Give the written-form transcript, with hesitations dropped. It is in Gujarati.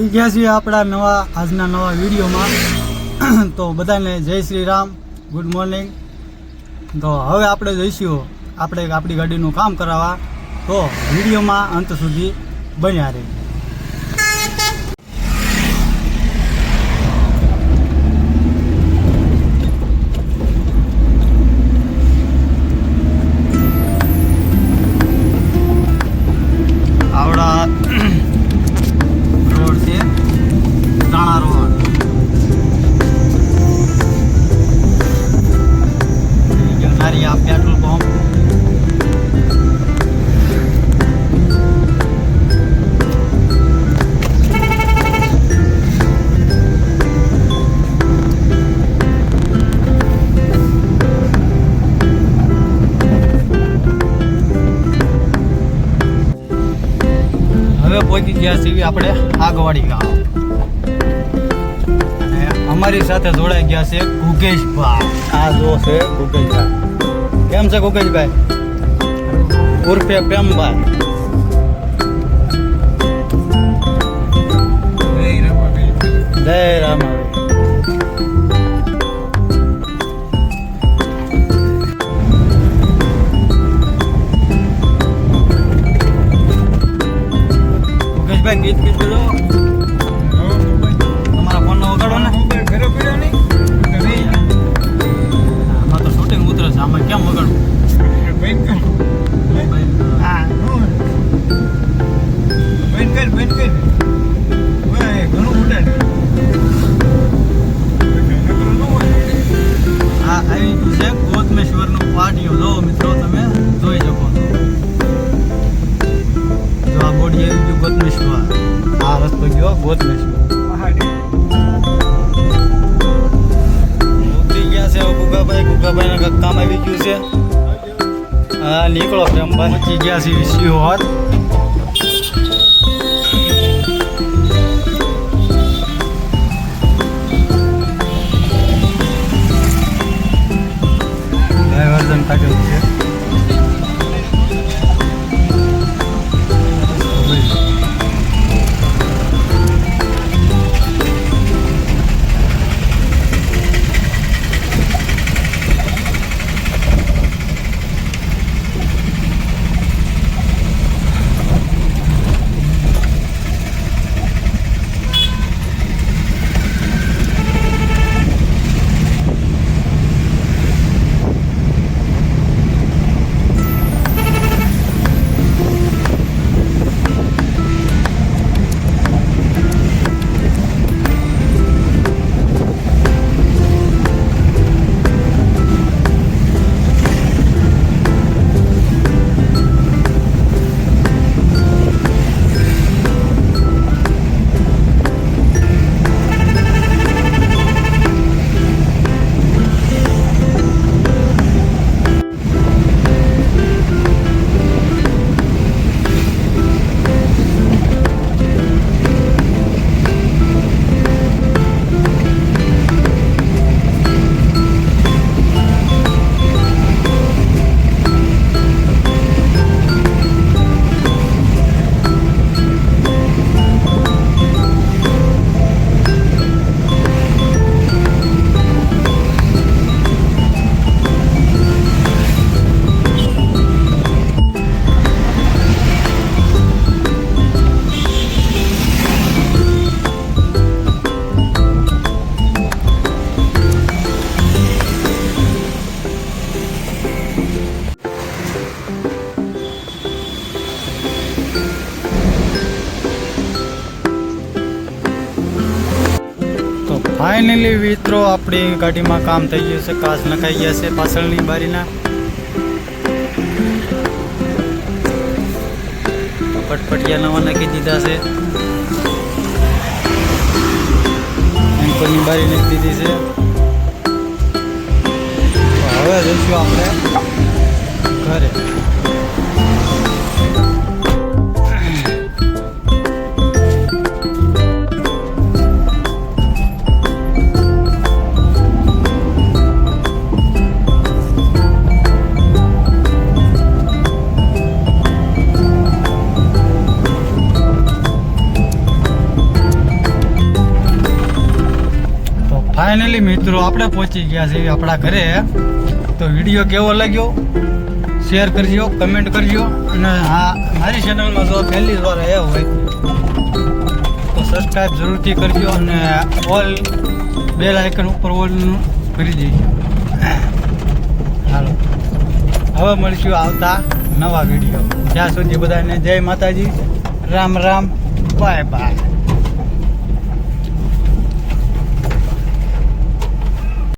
આવી ગયા છીએ આપણા આજના નવા વિડીયોમાં। તો બધાને જય શ્રી રામ, ગુડ મોર્નિંગ। તો હવે આપણે જઈશું આપણી ગાડીનું કામ કરાવવા, તો વિડીયોમાં અંત સુધી બન્યા રહે। पेट्रोल पंप હવે પહોંચી ગયા છીએ આપણે આગવાડી ગામ, અને અમારી સાથે જોડાઈ ગયા છે ગુગેશભાઈ। આ જો છે ગુગેશભાઈ। કેમ છે ગુગેશભાઈ? ઉર્ફે પ્રેમભાઈ। જય રામાભાઈ। ગુગેશભાઈ ગીત બોલો, તમારા ફોન નો વગાડો ને। આમાં તો શૂટિંગ ઉતરે છે, આમાં કેમ વગાડવું? હા, આવી ગયું છે ગોતમેશ્વરનું પાટિયું। જો મિત્રો તમે જોઈ શકો છો, જો આ બોડી આવી ગયું ગોતમેશ્વર। આ રસ્તો ગયો ગોતમેશ્વર। ઉતરી ગયા છે ગુગાભાઈ ના કામ આવી ગયું છે। હા, નીકળો પ્રેમભાઈ। પહોંચી ગયા છે શિહોર। ડાયવર્ઝન કાઢેલું છે। ફાઇનલી મિત્રો આપણી ગાડીમાં કામ થઈ ગયું છે। કાચ નખાઈ ગયા છે પાછળની બારીના। પટપટિયા નવા નાખી દીધા છે। એન્કોની બારી નાખી દીધી છે। હવે જઈશું આપણે ઘરે। ફાઇનલી મિત્રો આપણે પહોંચી ગયા છીએ આપણા ઘરે. તો વિડીયો કેવો લાગ્યો શેર કરજો, કમેન્ટ કરજો, અને આ મારી ચેનલમાં જો પહેલી વાર આવ્યા હોય તો સબસ્ક્રાઈબ જરૂરથી કરજો અને ઓલ બેલ આઇકન ઉપર ઓલનું કરી દેજો. હાલો હવે મળીશું આવતા નવા વિડીયો. જ્યાં સુધી બધાને જય માતાજી, રામ રામ, બાય બાય.